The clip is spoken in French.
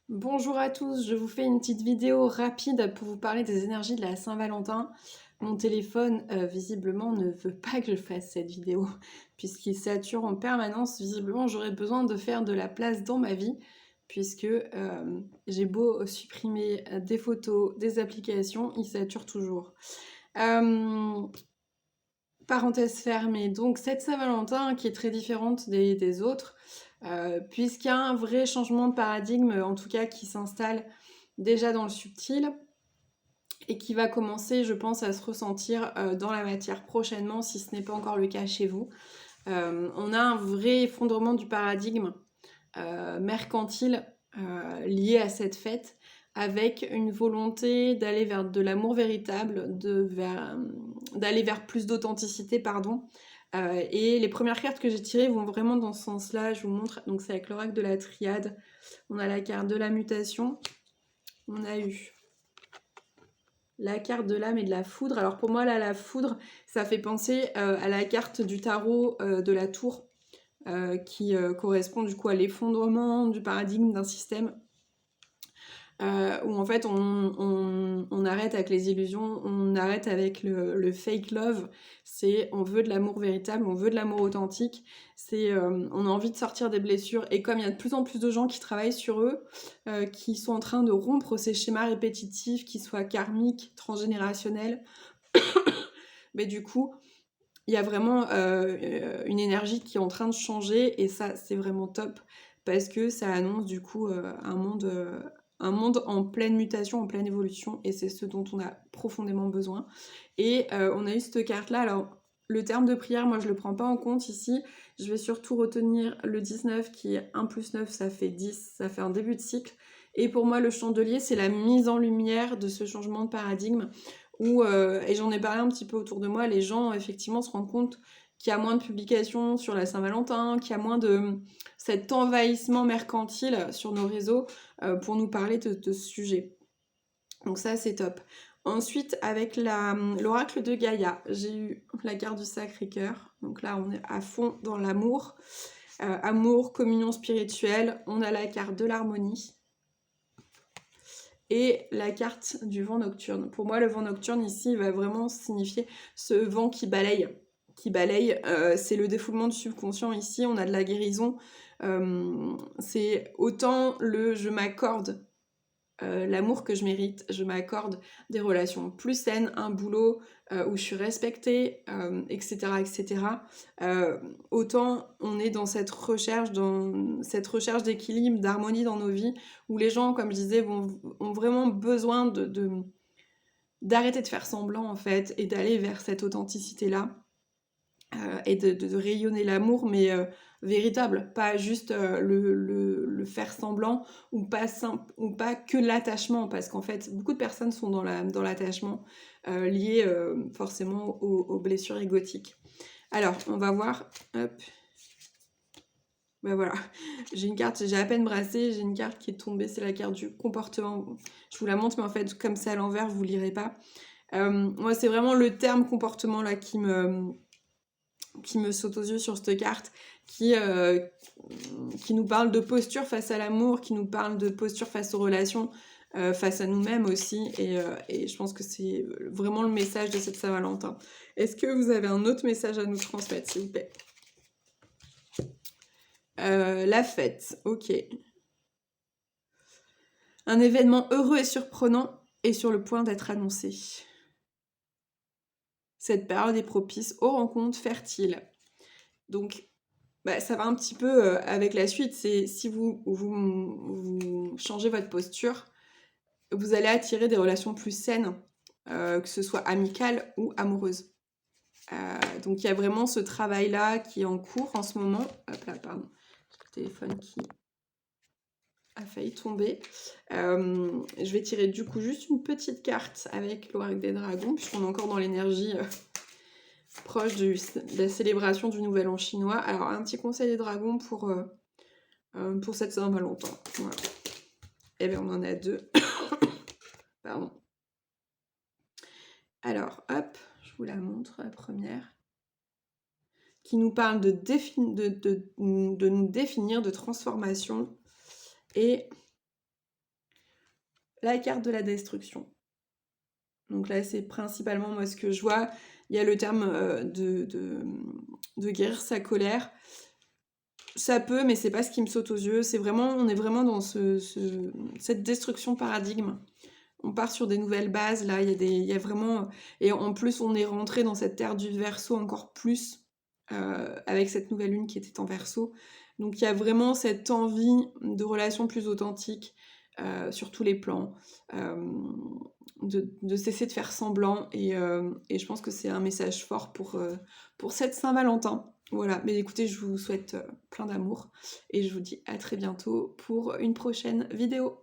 Bonjour à tous, je vous fais une petite vidéo rapide pour vous parler des énergies de la Saint-Valentin. Mon téléphone, visiblement, ne veut pas que je fasse cette vidéo, puisqu'il sature en permanence. Visiblement, j'aurais besoin de faire de la place dans ma vie, puisque j'ai beau supprimer des photos, des applications, il sature toujours. Euh, Parenthèse fermée, donc cette Saint-Valentin qui est très différente des autres, puisqu'il y a un vrai changement de paradigme, en tout cas qui s'installe déjà dans le subtil et qui va commencer, je pense, à se ressentir dans la matière prochainement, si ce n'est pas encore le cas chez vous. On a un vrai effondrement du paradigme mercantile lié à cette fête, avec une volonté d'aller vers de l'amour véritable, d'aller vers plus d'authenticité, pardon. Et les premières cartes que j'ai tirées vont vraiment dans ce sens-là. Je vous montre, donc c'est avec l'oracle de la triade. On a la carte de la mutation. On a eu la carte de l'âme et de la foudre. Alors pour moi, là, la foudre, ça fait penser à la carte du tarot de la tour, qui correspond du coup à l'effondrement du paradigme d'un système. Où en fait on arrête avec les illusions, on arrête avec le fake love. C'est on veut de l'amour véritable, on veut de l'amour authentique. C'est on a envie de sortir des blessures, et comme il y a de plus en plus de gens qui travaillent sur eux, qui sont en train de rompre ces schémas répétitifs, qui soient karmiques, transgénérationnels, mais du coup il y a vraiment une énergie qui est en train de changer, et ça c'est vraiment top, parce que ça annonce du coup un monde en pleine mutation, en pleine évolution, et c'est ce dont on a profondément besoin. Et on a eu cette carte là. Alors le terme de prière, moi je le prends pas en compte ici, je vais surtout retenir le 19 qui est 1 plus 9, ça fait 10, ça fait un début de cycle. Et pour moi le chandelier, c'est la mise en lumière de ce changement de paradigme, où, et j'en ai parlé un petit peu autour de moi, les gens effectivement se rendent compte qu'il y a moins de publications sur la Saint-Valentin, qu'il y a moins de cet envahissement mercantile sur nos réseaux pour nous parler de ce sujet. Donc ça c'est top. Ensuite, avec l'oracle de Gaïa, j'ai eu la carte du Sacré-Cœur. Donc là on est à fond dans l'amour, amour, communion spirituelle. On a la carte de l'harmonie et la carte du vent nocturne. Pour moi, le vent nocturne ici va vraiment signifier ce vent qui balaye. C'est le défoulement du subconscient ici. On a de la guérison. C'est autant le je m'accorde l'amour que je mérite, je m'accorde des relations plus saines, un boulot où je suis respectée, etc. etc. Autant on est dans cette recherche d'équilibre, d'harmonie dans nos vies, où les gens, comme je disais, ont vraiment besoin d'arrêter de faire semblant en fait, et d'aller vers cette authenticité-là. Et de rayonner l'amour, mais véritable, pas juste le faire semblant, ou pas que l'attachement, parce qu'en fait beaucoup de personnes sont dans l'attachement, lié forcément aux blessures égotiques. Alors on va voir, hop, ben voilà, j'ai une carte, j'ai à peine brassé, j'ai une carte qui est tombée, c'est la carte du comportement. Je vous la montre, mais en fait comme c'est à l'envers, vous lirez pas. Moi c'est vraiment le terme comportement là qui me saute aux yeux sur cette carte, qui nous parle de posture face à l'amour, qui nous parle de posture face aux relations, face à nous-mêmes aussi, et je pense que c'est vraiment le message de cette Saint-Valentin. Est-ce que vous avez un autre message à nous transmettre, s'il vous plaît? La fête, ok. Un événement heureux et surprenant est sur le point d'être annoncé. Cette période est propice aux rencontres fertiles. Donc, bah, ça va un petit peu avec la suite. C'est si vous changez votre posture, vous allez attirer des relations plus saines, que ce soit amicales ou amoureuses. Donc il y a vraiment ce travail-là qui est en cours en ce moment. Hop là, pardon, le téléphone qui a failli tomber. Je vais tirer du coup juste une petite carte avec l'oracle des dragons, puisqu'on est encore dans l'énergie proche de la célébration du Nouvel An chinois. Alors un petit conseil des dragons pour cette Saint-Valentin. Voilà. Et bien on en a deux. Pardon. Alors, hop, je vous la montre, la première, qui nous parle de nous définir, de transformation, et la carte de la destruction. Donc là, c'est principalement moi ce que je vois. Il y a le terme de guérir sa colère. Ça peut, mais c'est pas ce qui me saute aux yeux. On est vraiment dans cette destruction paradigme. On part sur des nouvelles bases, là, il y a vraiment... Et en plus, on est rentré dans cette terre du Verseau encore plus, avec cette nouvelle lune qui était en Verseau. Donc il y a vraiment cette envie de relations plus authentiques, sur tous les plans, de cesser de faire semblant, et je pense que c'est un message fort pour cette Saint-Valentin. Voilà, mais écoutez, je vous souhaite plein d'amour, et je vous dis à très bientôt pour une prochaine vidéo.